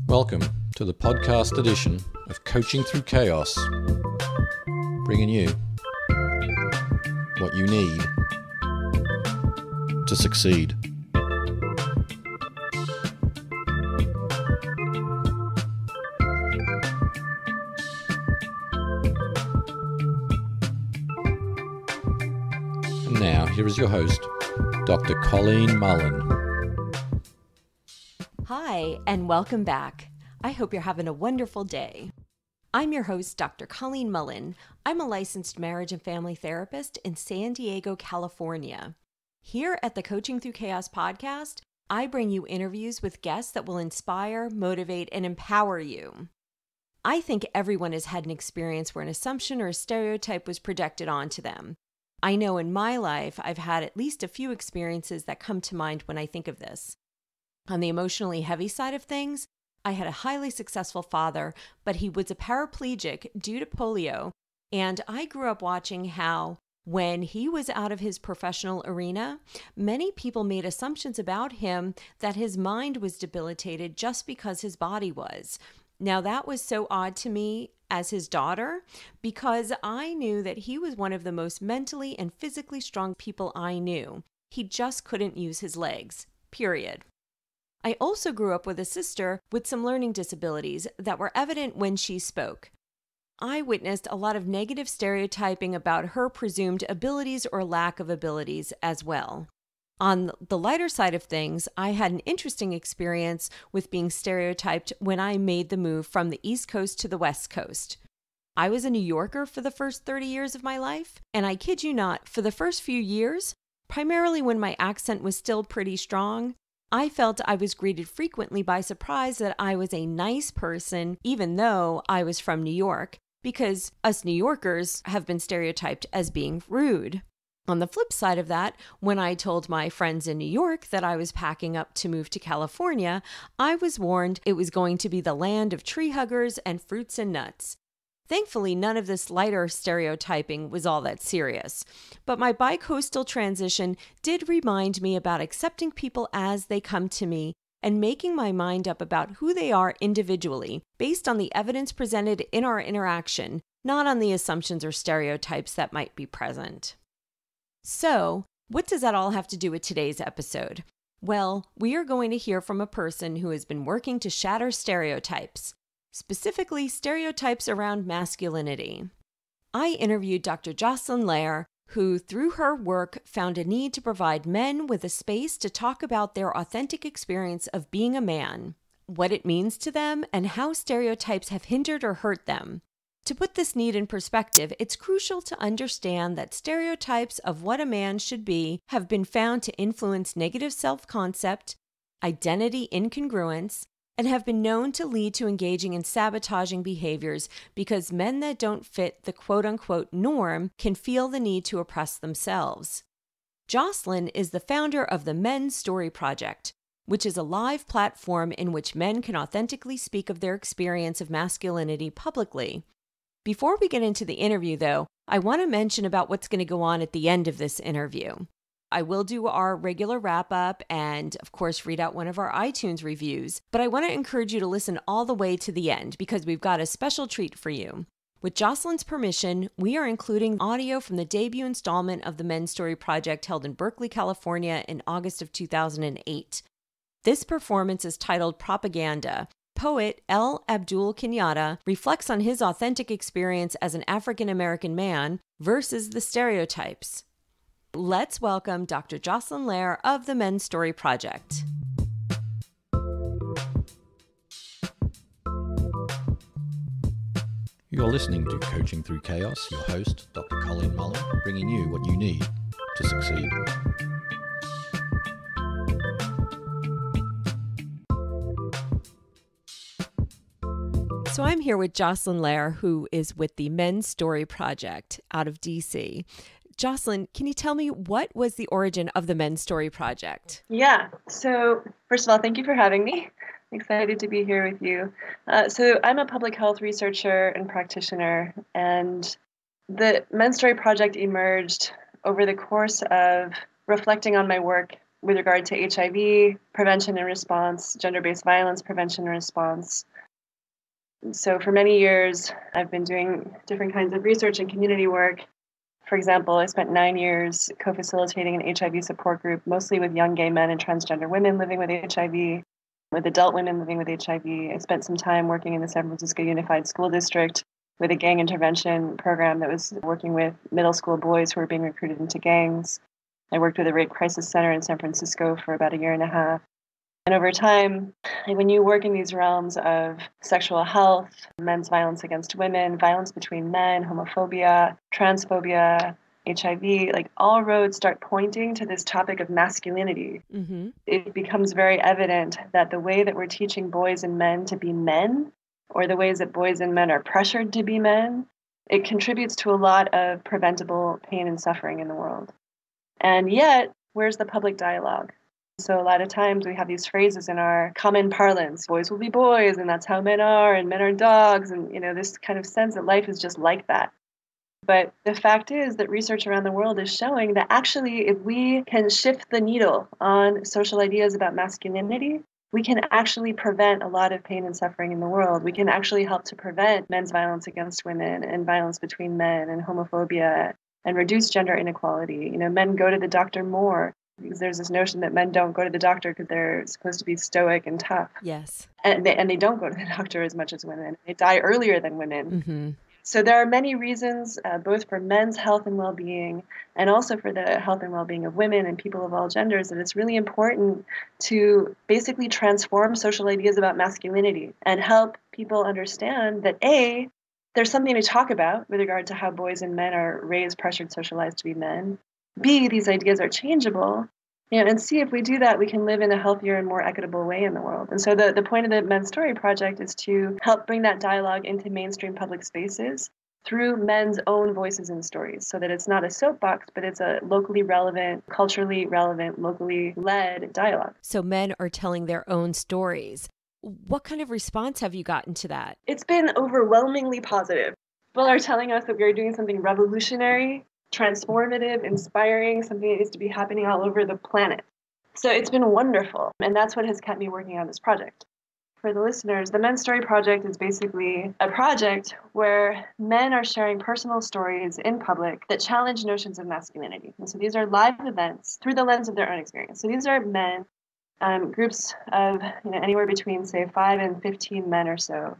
Welcome to the podcast edition of Coaching Through Chaos, bringing you what you need to succeed. And now, here is your host, Dr. Colleen Mullen. Hi, and welcome back. I hope you're having a wonderful day. I'm your host, Dr. Colleen Mullen. I'm a licensed marriage and family therapist in San Diego, California. Here at the Coaching Through Chaos podcast, I bring you interviews with guests that will inspire, motivate, and empower you. I think everyone has had an experience where an assumption or a stereotype was projected onto them. I know in my life, I've had at least a few experiences that come to mind when I think of this. On the emotionally heavy side of things, I had a highly successful father, but he was a paraplegic due to polio, and I grew up watching how, when he was out of his professional arena, many people made assumptions about him that his mind was debilitated just because his body was. Now, that was so odd to me as his daughter, because I knew that he was one of the most mentally and physically strong people I knew. He just couldn't use his legs, period. I also grew up with a sister with some learning disabilities that were evident when she spoke. I witnessed a lot of negative stereotyping about her presumed abilities or lack of abilities as well. On the lighter side of things, I had an interesting experience with being stereotyped when I made the move from the East Coast to the West Coast. I was a New Yorker for the first 30 years of my life, and I kid you not, for the first few years, primarily when my accent was still pretty strong, I felt I was greeted frequently by surprise that I was a nice person, even though I was from New York, because us New Yorkers have been stereotyped as being rude. On the flip side of that, when I told my friends in New York that I was packing up to move to California, I was warned it was going to be the land of tree huggers and fruits and nuts. Thankfully, none of this lighter stereotyping was all that serious, but my bi-coastal transition did remind me about accepting people as they come to me and making my mind up about who they are individually based on the evidence presented in our interaction, not on the assumptions or stereotypes that might be present. So, what does that all have to do with today's episode? Well, we are going to hear from a person who has been working to shatter stereotypes. Specifically, stereotypes around masculinity. I interviewed Dr. Jocelyn Lehrer, who, through her work, found a need to provide men with a space to talk about their authentic experience of being a man, what it means to them, and how stereotypes have hindered or hurt them. To put this need in perspective, it's crucial to understand that stereotypes of what a man should be have been found to influence negative self-concept, identity incongruence, and have been known to lead to engaging in sabotaging behaviors because men that don't fit the quote-unquote norm can feel the need to oppress themselves. Jocelyn is the founder of the Men's Story Project, which is a live platform in which men can authentically speak of their experience of masculinity publicly. Before we get into the interview, though, I want to mention about what's going to go on at the end of this interview. I will do our regular wrap-up and, of course, read out one of our iTunes reviews, but I want to encourage you to listen all the way to the end because we've got a special treat for you. With Jocelyn's permission, we are including audio from the debut installment of the Men's Story Project held in Berkeley, California in August of 2008. This performance is titled Propaganda. Poet L. Abdul Kenyatta reflects on his authentic experience as an African-American man versus the stereotypes. Let's welcome Dr. Jocelyn Lehrer of the Men's Story Project. You're listening to Coaching Through Chaos, your host, Dr. Colleen Mullen, bringing you what you need to succeed. So I'm here with Jocelyn Lehrer, who is with the Men's Story Project out of DC. Jocelyn, can you tell me what was the origin of the Men's Story Project? Yeah. So first of all, thank you for having me. I'm excited to be here with you. So I'm a public health researcher and practitioner, and the Men's Story Project emerged over the course of reflecting on my work with regard to HIV prevention and response, gender-based violence prevention and response. So for many years, I've been doing different kinds of research and community work. For example, I spent 9 years co-facilitating an HIV support group, mostly with young gay men and transgender women living with HIV, with adult women living with HIV. I spent some time working in the San Francisco Unified School District with a gang intervention program that was working with middle school boys who were being recruited into gangs. I worked with a rape crisis center in San Francisco for about a year and a half. And over time, when you work in these realms of sexual health, men's violence against women, violence between men, homophobia, transphobia, HIV, like all roads start pointing to this topic of masculinity. Mm-hmm. It becomes very evident that the way that we're teaching boys and men to be men, or the ways that boys and men are pressured to be men, it contributes to a lot of preventable pain and suffering in the world. And yet, where's the public dialogue? So a lot of times we have these phrases in our common parlance, boys will be boys, and that's how men are, and men are dogs, and this kind of sense that life is just like that. But the fact is that research around the world is showing that actually if we can shift the needle on social ideas about masculinity, we can actually prevent a lot of pain and suffering in the world. We can actually help to prevent men's violence against women and violence between men and homophobia and reduce gender inequality. Men go to the doctor more because there's this notion that men don't go to the doctor because they're supposed to be stoic and tough. Yes. And they don't go to the doctor as much as women. They die earlier than women. Mm-hmm. So there are many reasons, both for men's health and well-being, and also for the health and well-being of women and people of all genders, that it's really important to basically transform social ideas about masculinity and help people understand that A, there's something to talk about with regard to how boys and men are raised, pressured, socialized to be men. B, these ideas are changeable. And C, if we do that, we can live in a healthier and more equitable way in the world. And so the point of the Men's Story Project is to help bring that dialogue into mainstream public spaces through men's own voices and stories, so that it's not a soapbox, but it's a locally relevant, culturally relevant, locally led dialogue. So men are telling their own stories. What kind of response have you gotten to that? It's been overwhelmingly positive. People are telling us that we are doing something revolutionary, transformative, inspiring, something that needs to be happening all over the planet. So it's been wonderful, and that's what has kept me working on this project. For the listeners, the Men's Story Project is basically a project where men are sharing personal stories in public that challenge notions of masculinity. And so these are live events through the lens of their own experience. So these are men, groups of anywhere between, say, 5 and 15 men or so.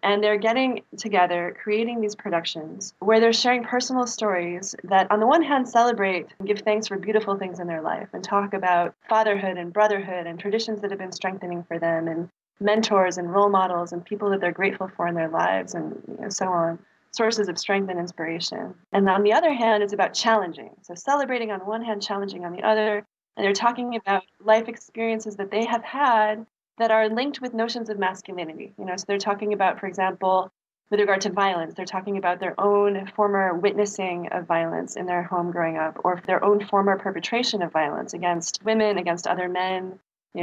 And they're getting together, creating these productions where they're sharing personal stories that, on the one hand, celebrate and give thanks for beautiful things in their life and talk about fatherhood and brotherhood and traditions that have been strengthening for them and mentors and role models and people that they're grateful for in their lives and so on, sources of strength and inspiration. And on the other hand, it's about challenging. So celebrating on one hand, challenging on the other. And they're talking about life experiences that they have had that are linked with notions of masculinity. So they're talking about, for example, with regard to violence, they're talking about their own former witnessing of violence in their home growing up, or their own former perpetration of violence against women, against other men,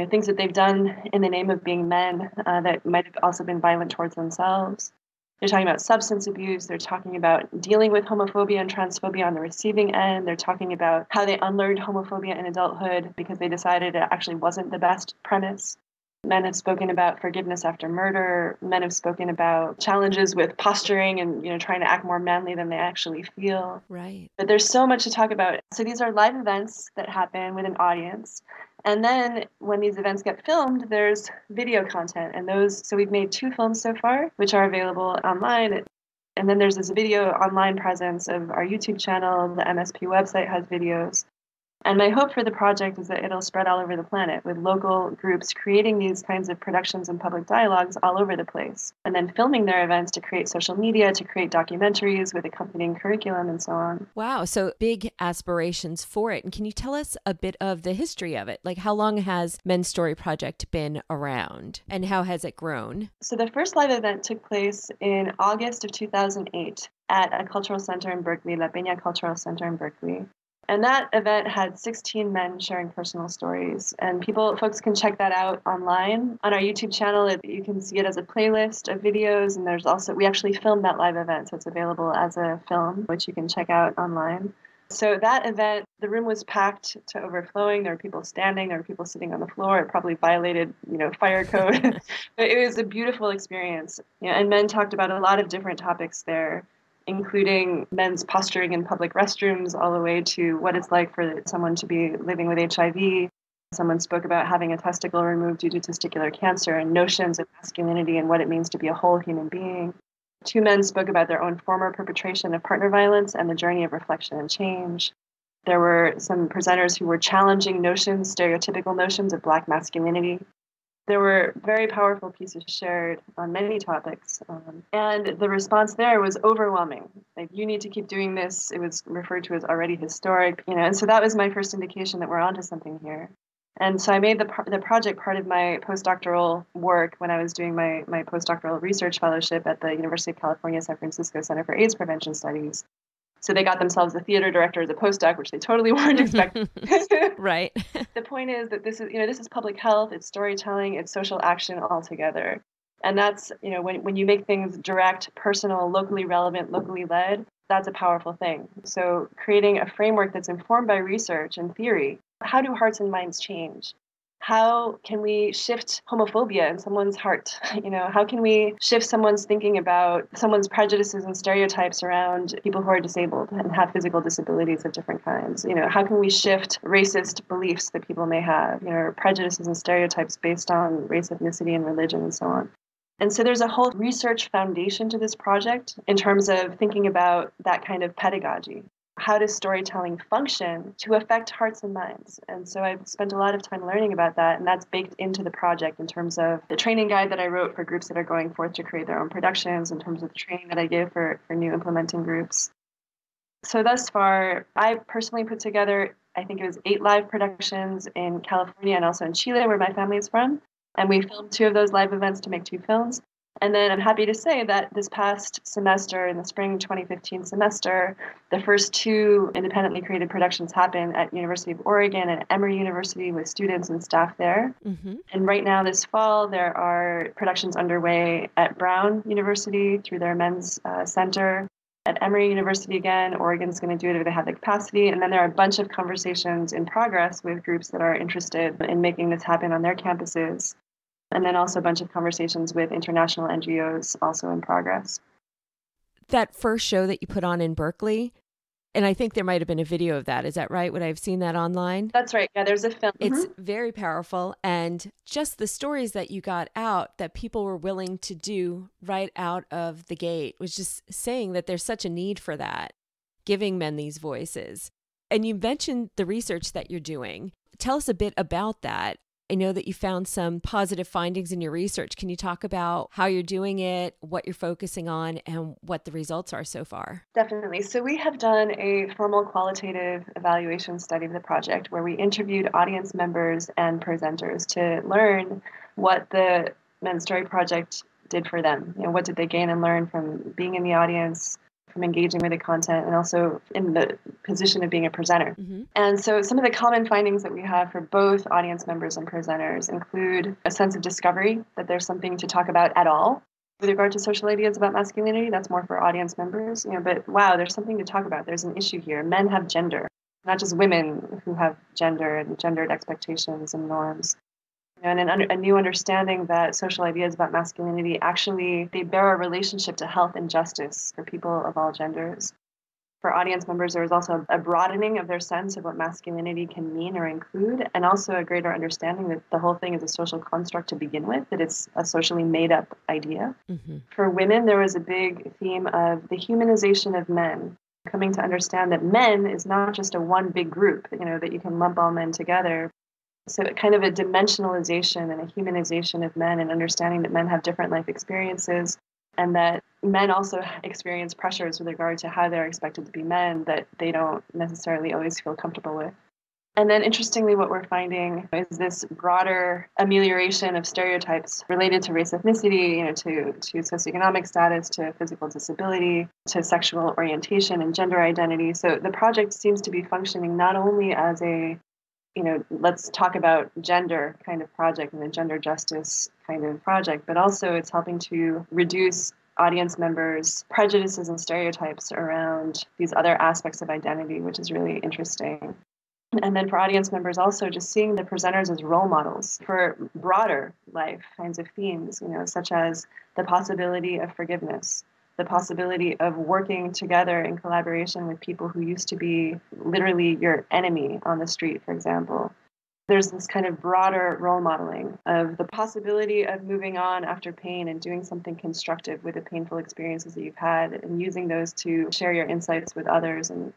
things that they've done in the name of being men that might have also been violent towards themselves. They're talking about substance abuse. They're talking about dealing with homophobia and transphobia on the receiving end. They're talking about how they unlearned homophobia in adulthood because they decided it actually wasn't the best premise. Men have spoken about forgiveness after murder. Men have spoken about challenges with posturing and trying to act more manly than they actually feel. Right. But there's so much to talk about. So these are live events that happen with an audience. And then when these events get filmed, there's video content. And so we've made 2 films so far, which are available online. And then there's this video online presence of our YouTube channel. The MSP website has videos. And my hope for the project is that it'll spread all over the planet with local groups creating these kinds of productions and public dialogues all over the place, and then filming their events to create social media, to create documentaries with accompanying curriculum and so on. Wow. So big aspirations for it. And can you tell us a bit of the history of it? Like, how long has Men's Story Project been around and how has it grown? So the first live event took place in August of 2008 at a cultural center in Berkeley, La Peña Cultural Center in Berkeley. And that event had 16 men sharing personal stories. And folks can check that out online. On our YouTube channel, you can see it as a playlist of videos. And we actually filmed that live event, so it's available as a film, which you can check out online. So that event, the room was packed to overflowing. There were people standing, there were people sitting on the floor. It probably violated, fire code. But it was a beautiful experience. And men talked about a lot of different topics there, including men's posturing in public restrooms, all the way to what it's like for someone to be living with HIV. Someone spoke about having a testicle removed due to testicular cancer and notions of masculinity and what it means to be a whole human being. Two men spoke about their own former perpetration of partner violence and the journey of reflection and change. There were some presenters who were challenging stereotypical notions of Black masculinity. There were very powerful pieces shared on many topics. And the response there was overwhelming. Like, you need to keep doing this. It was referred to as already historic, and so that was my first indication that we're onto something here. And so I made the project part of my postdoctoral work when I was doing my postdoctoral research fellowship at the University of California, San Francisco Center for AIDS Prevention Studies. So they got themselves a theater director as a postdoc, which they totally weren't expecting. Right. The point is that this is public health, it's storytelling, it's social action all together. And that's, when you make things direct, personal, locally relevant, locally led, that's a powerful thing. So creating a framework that's informed by research and theory. How do hearts and minds change? How can we shift homophobia in someone's heart? How can we shift someone's thinking about someone's prejudices and stereotypes around people who are disabled and have physical disabilities of different kinds? How can we shift racist beliefs that people may have, prejudices and stereotypes based on race, ethnicity, and religion, and so on? And so there's a whole research foundation to this project in terms of thinking about that kind of pedagogy. How does storytelling function to affect hearts and minds? And so I've spent a lot of time learning about that, and that's baked into the project in terms of the training guide that I wrote for groups that are going forth to create their own productions, in terms of the training that I give for new implementing groups. So thus far, I personally put together, I think it was 8 live productions in California and also in Chile, where my family is from. And we filmed 2 of those live events to make 2 films. And then I'm happy to say that this past semester, in the spring 2015 semester, the first 2 independently created productions happened at University of Oregon and Emory University with students and staff there. Mm-hmm. And right now, this fall, there are productions underway at Brown University through their men's center. At Emory University again, Oregon's going to do it if they have the capacity. And then there are a bunch of conversations in progress with groups that are interested in making this happen on their campuses. And then also a bunch of conversations with international NGOs also in progress. That first show that you put on in Berkeley, and I think there might have been a video of that. Is that right? Would I have seen that online? That's right. Yeah, there's a film. It's very powerful. And just the stories that you got out that people were willing to do right out of the gate was just saying that there's such a need for that, giving men these voices. And you mentioned the research that you're doing. Tell us a bit about that. I know that you found some positive findings in your research. Can you talk about how you're doing it, what you're focusing on, and what the results are so far? Definitely. So we have done a formal qualitative evaluation study of the project where we interviewed audience members and presenters to learn what the Men's Story Project did for them. What did they gain and learn from being in the audience, from engaging with the content, and also in the position of being a presenter. Mm-hmm. And so some of the common findings that we have for both audience members and presenters include a sense of discovery, that there's something to talk about at all. With regard to social ideas about masculinity, that's more for audience members. But wow, there's something to talk about. There's an issue here. Men have gender, not just women who have gender and gendered expectations and norms. And a new understanding that social ideas about masculinity actually, they bear a relationship to health and justice for people of all genders. For audience members, there was also a broadening of their sense of what masculinity can mean or include, and also a greater understanding that the whole thing is a social construct to begin with, that it's a socially made-up idea. Mm-hmm. For women, there was a big theme of the humanization of men, coming to understand that men is not just a one big group, that you can lump all men together. So kind of a dimensionalization and a humanization of men, and understanding that men have different life experiences, and that men also experience pressures with regard to how they're expected to be men that they don't necessarily always feel comfortable with. And then interestingly, what we're finding is this broader amelioration of stereotypes related to race, ethnicity, to socioeconomic status, to physical disability, to sexual orientation and gender identity. So the project seems to be functioning not only as a let's talk about gender kind of project and a gender justice kind of project, but also it's helping to reduce audience members' prejudices and stereotypes around these other aspects of identity, which is really interesting. And then for audience members also just seeing the presenters as role models for broader life kinds of themes, such as the possibility of forgiveness, the possibility of working together in collaboration with people who used to be literally your enemy on the street, for example. There's this kind of broader role modeling of the possibility of moving on after pain and doing something constructive with the painful experiences that you've had and using those to share your insights with others and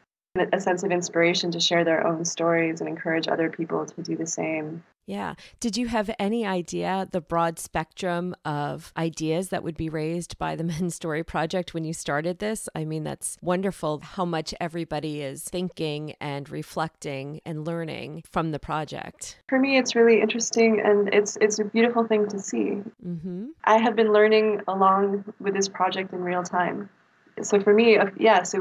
a sense of inspiration to share their own stories and encourage other people to do the same. Yeah. Did you have any idea the broad spectrum of ideas that would be raised by the Men's Story Project when you started this? I mean, that's wonderful how much everybody is thinking and reflecting and learning from the project. For me, it's really interesting and it's a beautiful thing to see. Mm-hmm. I have been learning along with this project in real time. So for me, yes,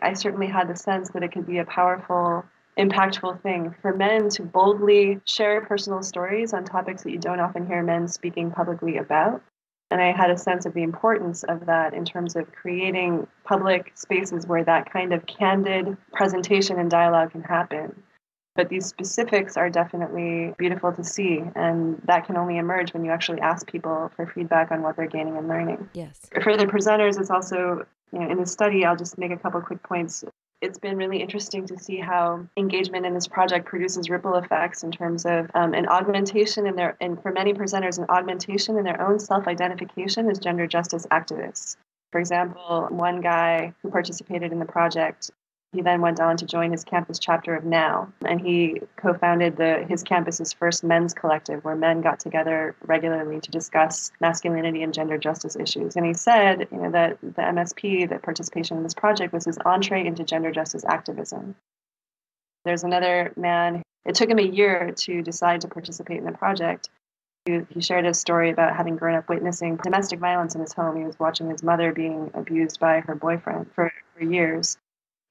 I certainly had the sense that it could be a powerful, impactful thing for men to boldly share personal stories on topics that you don't often hear men speaking publicly about. And I had a sense of the importance of that in terms of creating public spaces where that kind of candid presentation and dialogue can happen. But these specifics are definitely beautiful to see, and that can only emerge when you actually ask people for feedback on what they're gaining and learning. Yes. For the presenters, it's also, in the study, I'll just make a couple quick points. It's been really interesting to see how engagement in this project produces ripple effects in terms of an augmentation and for many presenters, an augmentation in their own self-identification as gender justice activists. For example, one guy who participated in the project, he then went on to join his campus chapter of Now, and he co-founded his campus's first men's collective, where men got together regularly to discuss masculinity and gender justice issues. And he said, that the MSP, the participation in this project, was his entree into gender justice activism. There's another man. It took him a year to decide to participate in the project. He shared a story about having grown up witnessing domestic violence in his home. He was watching his mother being abused by her boyfriend for years.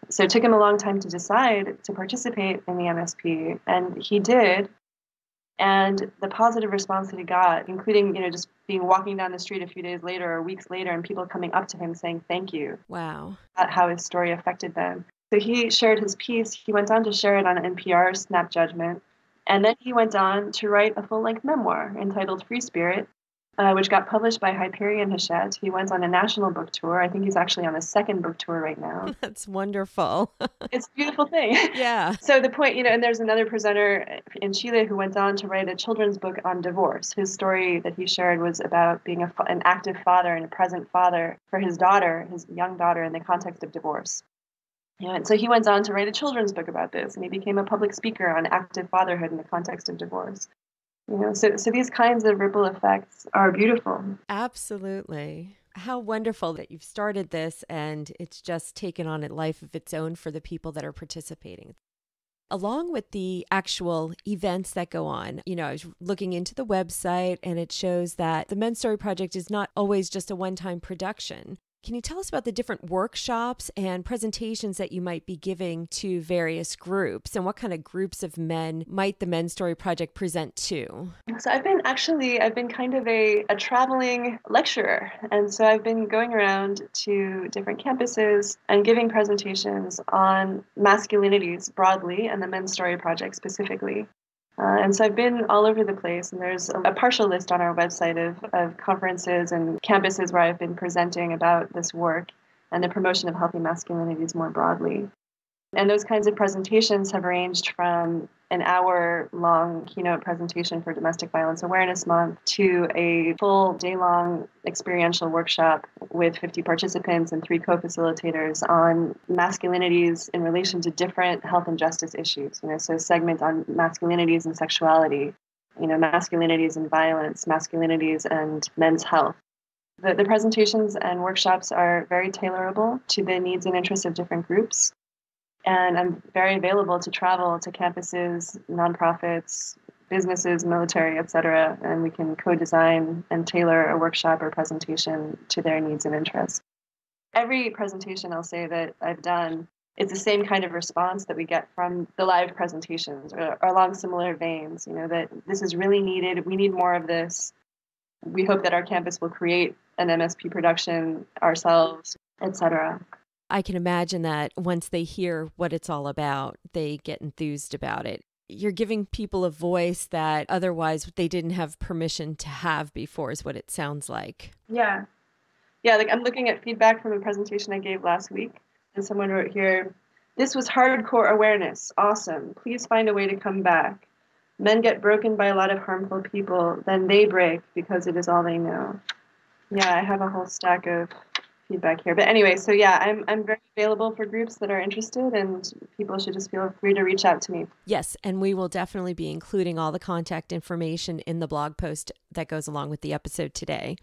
So it took him a long time to decide to participate in the MSP, and he did. And the positive response that he got, including, just being walking down the street a few days later or weeks later and people coming up to him saying thank you. Wow. About how his story affected them. So he shared his piece. He went on to share it on NPR's Snap Judgment. And then he went on to write a full-length memoir entitled Free Spirit, which got published by Hyperion Hachette. He went on a national book tour. I think he's actually on a second book tour right now. That's wonderful. It's a beautiful thing. Yeah. So the point, and there's another presenter in Chile who went on to write a children's book on divorce. His story that he shared was about being an active father and a present father for his daughter, his young daughter, in the context of divorce. And so he went on to write a children's book about this, and he became a public speaker on active fatherhood in the context of divorce. So these kinds of ripple effects are beautiful. Absolutely. How wonderful that you've started this and it's just taken on a life of its own for the people that are participating. Along with the actual events that go on, I was looking into the website and it shows that the Men's Story Project is not always just a one-time production. Can you tell us about the different workshops and presentations that you might be giving to various groups and what kind of groups of men might the Men's Story Project present to? So I've been kind of a traveling lecturer. And so I've been going around to different campuses and giving presentations on masculinities broadly and the Men's Story Project specifically. And so I've been all over the place, and there's a partial list on our website of conferences and campuses where I've been presenting about this work and the promotion of healthy masculinities more broadly. And those kinds of presentations have ranged from an hour-long keynote presentation for Domestic Violence Awareness Month to a full day-long experiential workshop with 50 participants and 3 co-facilitators on masculinities in relation to different health and justice issues. So a segment on masculinities and sexuality, masculinities and violence, masculinities and men's health. The presentations and workshops are very tailorable to the needs and interests of different groups. And I'm very available to travel to campuses, nonprofits, businesses, military, et cetera, and we can co-design and tailor a workshop or presentation to their needs and interests. Every presentation I'll say that I've done, it's the same kind of response that we get from the live presentations or along similar veins, that this is really needed. We need more of this. we hope that our campus will create an MSP production ourselves, etc. I can imagine that once they hear what it's all about, they get enthused about it. You're giving people a voice that otherwise they didn't have permission to have before, is what it sounds like. Yeah. Yeah, like I'm looking at feedback from a presentation I gave last week, and someone wrote here, "This was hardcore awareness. Awesome. Please find a way to come back. Men get broken by a lot of harmful people, then they break because it is all they know." Yeah, I have a whole stack of feedback here. But anyway, so yeah, I'm very available for groups that are interested, and people should just feel free to reach out to me. Yes, and we will definitely be including all the contact information in the blog post that goes along with the episode today.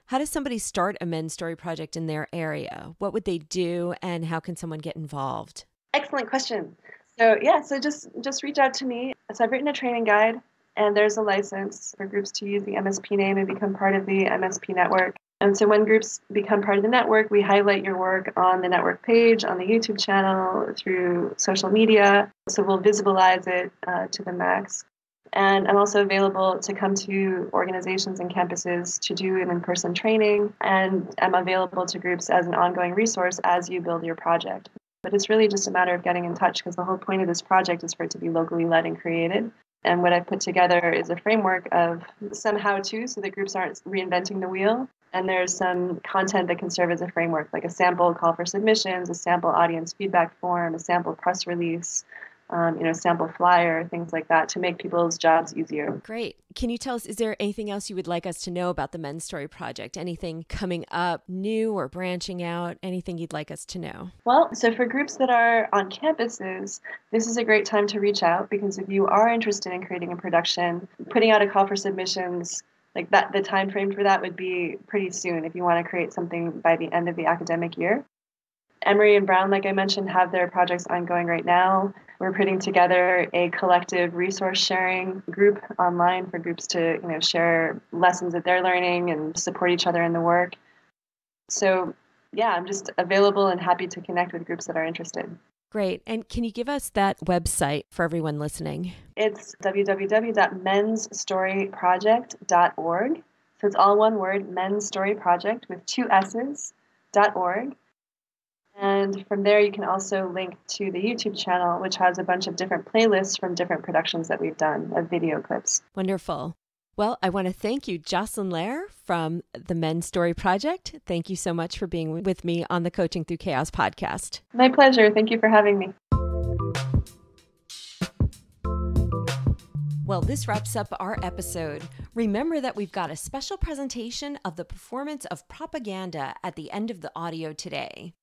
How does somebody start a men's story project in their area? What would they do, and how can someone get involved? Excellent question. So yeah, so just reach out to me. So I've written a training guide, and there's a license for groups to use the MSP name and become part of the MSP network. And so when groups become part of the network, we highlight your work on the network page, on the YouTube channel, through social media. So we'll visualize it to the max. And I'm also available to come to organizations and campuses to do an in-person training. And I'm available to groups as an ongoing resource as you build your project. But it's really just a matter of getting in touch, because the whole point of this project is for it to be locally led and created. And what I've put together is a framework of some how-to so that groups aren't reinventing the wheel. And there's some content that can serve as a framework, like a sample call for submissions, a sample audience feedback form, a sample press release, sample flyer, things like that, to make people's jobs easier. Great. Can you tell us, is there anything else you would like us to know about the Men's Story Project? Anything coming up new or branching out? Anything you'd like us to know? Well, so for groups that are on campuses, this is a great time to reach out, because if you are interested in creating a production, putting out a call for submissions, like that, the time frame for that would be pretty soon if you want to create something by the end of the academic year. Emory and Brown, like I mentioned, have their projects ongoing right now. We're putting together a collective resource sharing group online for groups to, share lessons that they're learning and support each other in the work. So, yeah, I'm just available and happy to connect with groups that are interested. Great. And can you give us that website for everyone listening? It's www.mensstoryproject.org. So it's all one word, Men's Story Project with 2 S's.org. And from there, you can also link to the YouTube channel, which has a bunch of different playlists from different productions that we've done of video clips. Wonderful. Well, I want to thank you, Jocelyn Lehrer from the Men's Story Project. Thank you so much for being with me on the Coaching Through Chaos podcast. My pleasure. Thank you for having me. Well, this wraps up our episode. Remember that we've got a special presentation of the performance of propaganda at the end of the audio today.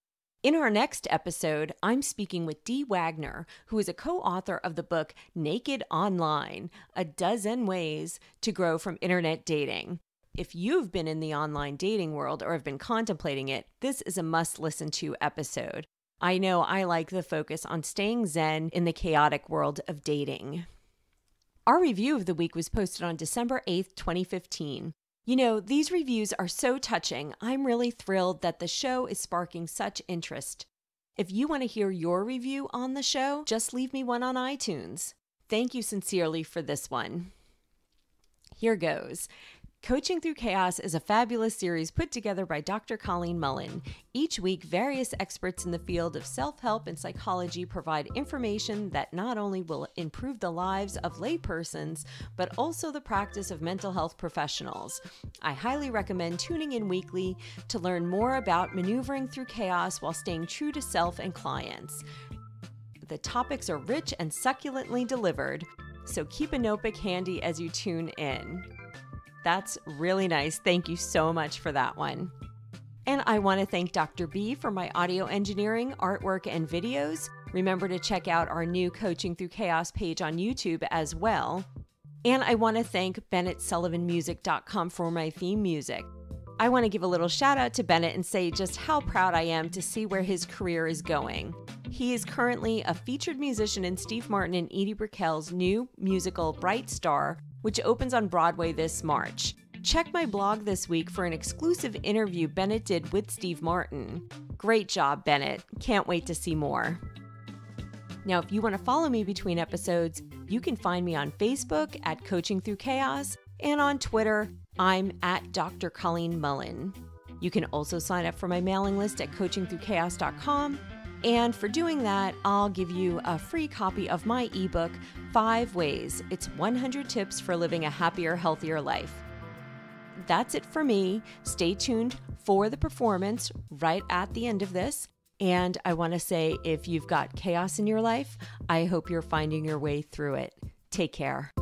In our next episode, I'm speaking with Dee Wagner, who is a co-author of the book Naked Online, A Dozen Ways to Grow from Internet Dating. If you've been in the online dating world or have been contemplating it, this is a must-listen-to episode. I know I like the focus on staying zen in the chaotic world of dating. Our review of the week was posted on December 8th, 2015. These reviews are so touching. I'm really thrilled that the show is sparking such interest. If you want to hear your review on the show, just leave me one on iTunes. Thank you sincerely for this one. Here goes. Coaching Through Chaos is a fabulous series put together by Dr. Colleen Mullen. Each week, various experts in the field of self-help and psychology provide information that not only will improve the lives of laypersons, but also the practice of mental health professionals. I highly recommend tuning in weekly to learn more about maneuvering through chaos while staying true to self and clients. The topics are rich and succulently delivered, so keep a notebook handy as you tune in. That's really nice. Thank you so much for that one. And I want to thank Dr. B for my audio engineering, artwork, and videos. Remember to check out our new Coaching Through Chaos page on YouTube as well. And I want to thank BennettSullivanMusic.com for my theme music. I want to give a little shout out to Bennett and say just how proud I am to see where his career is going. He is currently a featured musician in Steve Martin and Edie Brickell's new musical Bright Star, which opens on Broadway this March. Check my blog this week for an exclusive interview Bennett did with Steve Martin. Great job, Bennett. Can't wait to see more. Now, if you want to follow me between episodes, you can find me on Facebook at Coaching Through Chaos, And on Twitter, I'm at Dr. Colleen Mullen. You can also sign up for my mailing list at coachingthroughchaos.com. And for doing that, I'll give you a free copy of my ebook, 5 Ways. It's 100 tips for living a happier, healthier life. That's it for me. Stay tuned for the performance right at the end of this. And I want to say, if you've got chaos in your life, I hope you're finding your way through it. Take care.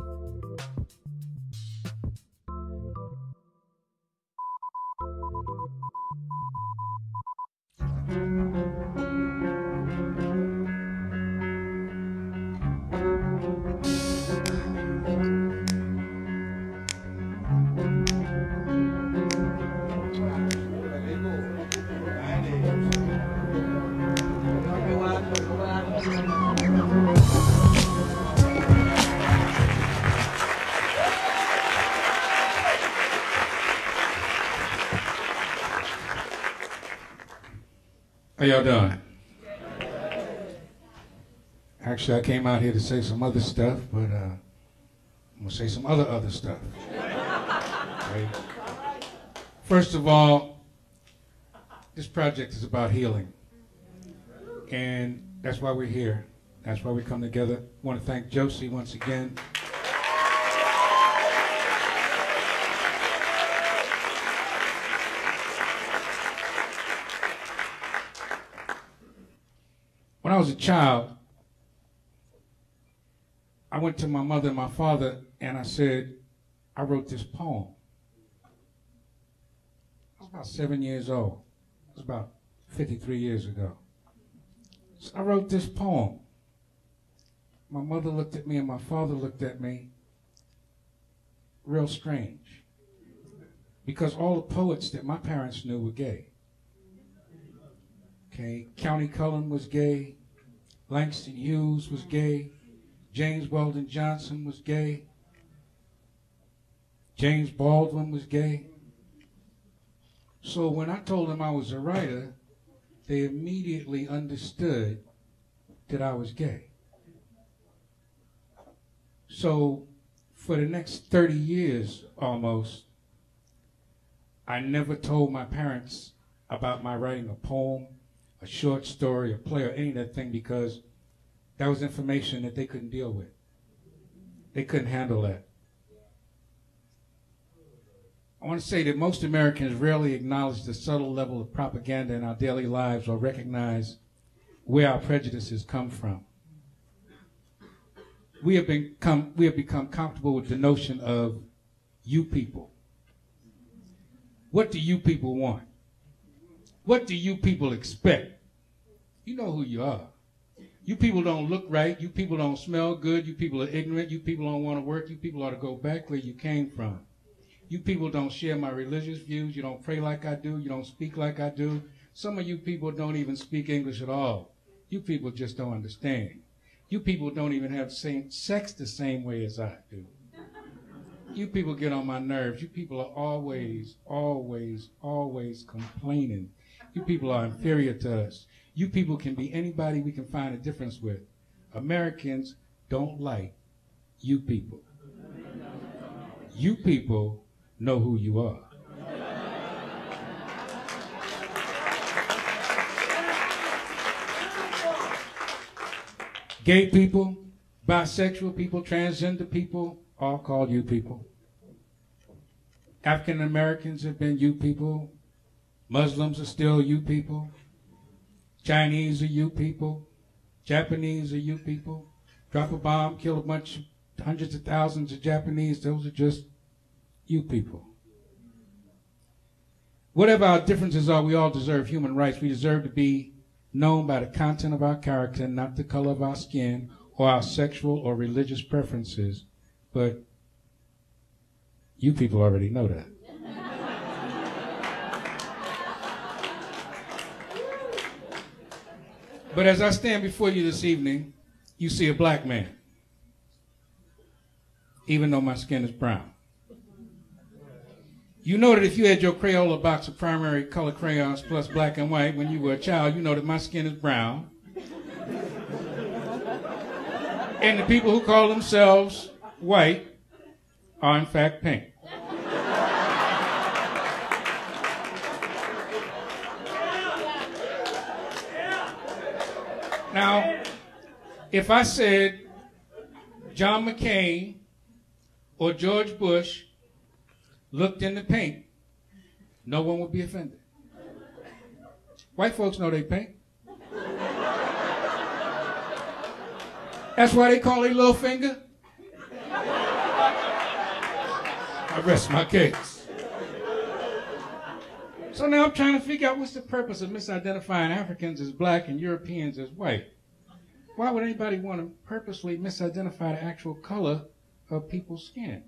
How y'all doing? Actually, I came out here to say some other stuff, but I'm going to say some other stuff. Right? First of all, this project is about healing. And that's why we're here. That's why we come together. I want to thank Josie once again. When I was a child, I went to my mother and my father and I said, I wrote this poem. I was about 7 years old. It was about 53 years ago. So I wrote this poem. My mother looked at me and my father looked at me. Real strange. Because all the poets that my parents knew were gay. Okay, County Cullen was gay, Langston Hughes was gay, James Weldon Johnson was gay, James Baldwin was gay. So when I told them I was a writer, they immediately understood that I was gay. So for the next 30 years almost, I never told my parents about my writing a poem, a short story, a play, or any of that thing, because that was information that they couldn't deal with. They couldn't handle that. I want to say that most Americans rarely acknowledge the subtle level of propaganda in our daily lives or recognize where our prejudices come from. We have become comfortable with the notion of you people. What do you people want? What do you people expect? You know who you are. You people don't look right. You people don't smell good. You people are ignorant. You people don't want to work. You people ought to go back where you came from. You people don't share my religious views. You don't pray like I do. You don't speak like I do. Some of you people don't even speak English at all. You people just don't understand. You people don't even have sex the same way as I do. You people get on my nerves. You people are always complaining. You people are inferior to us. You people can be anybody we can find a difference with. Americans don't like you people. You people know who you are. Gay people, bisexual people, transgender people, all called you people. African Americans have been you people. Muslims are still you people. Chinese are you people. Japanese are you people. Drop a bomb, kill a bunch, hundreds of thousands of Japanese, those are just you people. Whatever our differences are, we all deserve human rights. We deserve to be known by the content of our character, not the color of our skin or our sexual or religious preferences. But you people already know that. But as I stand before you this evening, you see a black man, even though my skin is brown. You know that if you had your Crayola box of primary color crayons plus black and white when you were a child, you know that my skin is brown. And the people who call themselves white are in fact pink. Now, if I said John McCain or George Bush looked in the pink, no one would be offended. White folks know they pink. That's why they call their little finger. I rest my case. So now I'm trying to figure out what's the purpose of misidentifying Africans as black and Europeans as white. Why would anybody want to purposely misidentify the actual color of people's skin?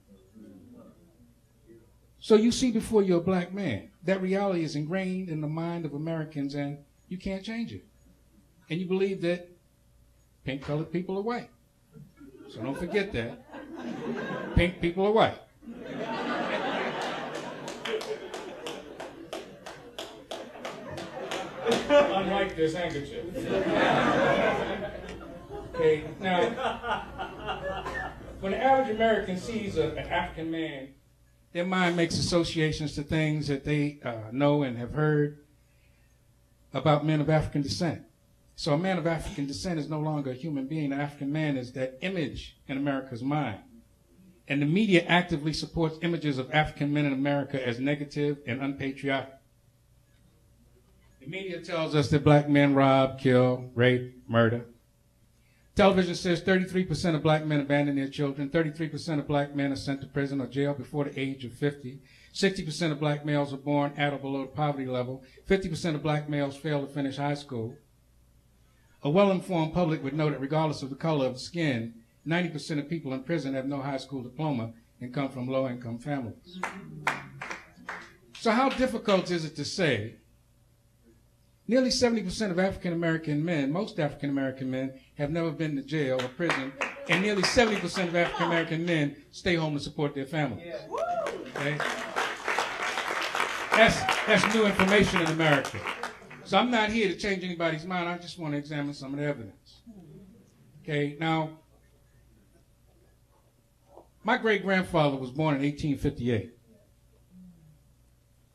So you see before you a black man. That reality is ingrained in the mind of Americans and you can't change it. And you believe that pink-colored people are white. So don't forget that. Pink people are white. Unlike this handkerchief. Okay, now, when the average American sees an African man, their mind makes associations to things that they know and have heard about men of African descent. So a man of African descent is no longer a human being. An African man is that image in America's mind. And the media actively supports images of African men in America as negative and unpatriotic. The media tells us that black men rob, kill, rape, murder. Television says 33% of black men abandon their children, 33% of black men are sent to prison or jail before the age of 50, 60% of black males are born at or below the poverty level, 50% of black males fail to finish high school. A well-informed public would know that regardless of the color of the skin, 90% of people in prison have no high school diploma and come from low-income families. So how difficult is it to say nearly 70% of African-American men, most African-American men, have never been to jail or prison, and nearly 70% of African-American men stay home to support their families. Okay? That's new information in America. So I'm not here to change anybody's mind. I just want to examine some of the evidence. Okay, now, my great-grandfather was born in 1858.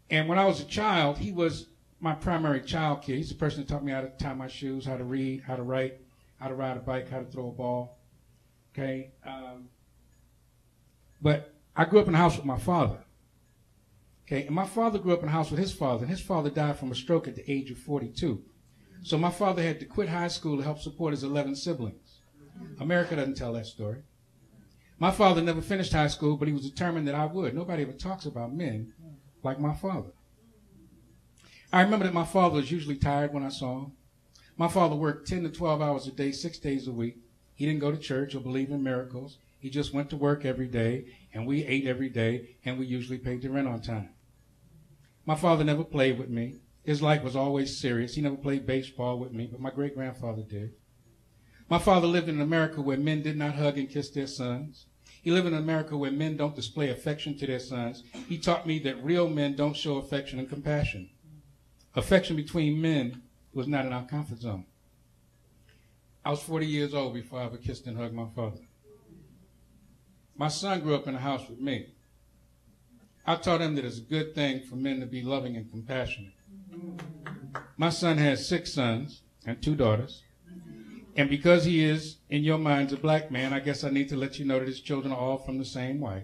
And when I was a child, he was my primary child care. He's the person that taught me how to tie my shoes, how to read, how to write, how to ride a bike, how to throw a ball. Okay? But I grew up in a house with my father. Okay? And my father grew up in a house with his father, and his father died from a stroke at the age of 42. So my father had to quit high school to help support his 11 siblings. America doesn't tell that story. My father never finished high school, but he was determined that I would. Nobody ever talks about men like my father. I remember that my father was usually tired when I saw him. My father worked 10 to 12 hours a day, 6 days a week. He didn't go to church or believe in miracles. He just went to work every day, and we ate every day, and we usually paid the rent on time. My father never played with me. His life was always serious. He never played baseball with me, but my great-grandfather did. My father lived in an America where men did not hug and kiss their sons. He lived in an America where men don't display affection to their sons. He taught me that real men don't show affection and compassion. Affection between men was not in our comfort zone. I was 40 years old before I ever kissed and hugged my father. My son grew up in a house with me. I taught him that it's a good thing for men to be loving and compassionate. My son has 6 sons and 2 daughters. And because he is, in your minds, a black man, I guess I need to let you know that his children are all from the same wife.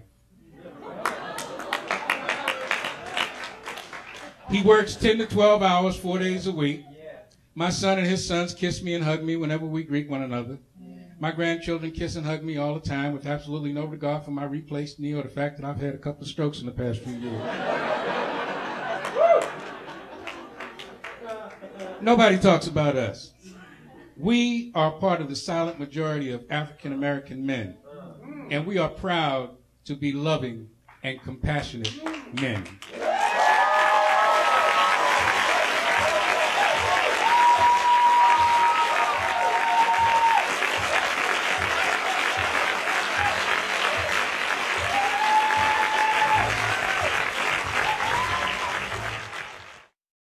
He works 10 to 12 hours, 4 days a week. My son and his sons kiss me and hug me whenever we greet one another. My grandchildren kiss and hug me all the time with absolutely no regard for my replaced knee or the fact that I've had a couple of strokes in the past few years. Nobody talks about us. We are part of the silent majority of African American men, and we are proud to be loving and compassionate men.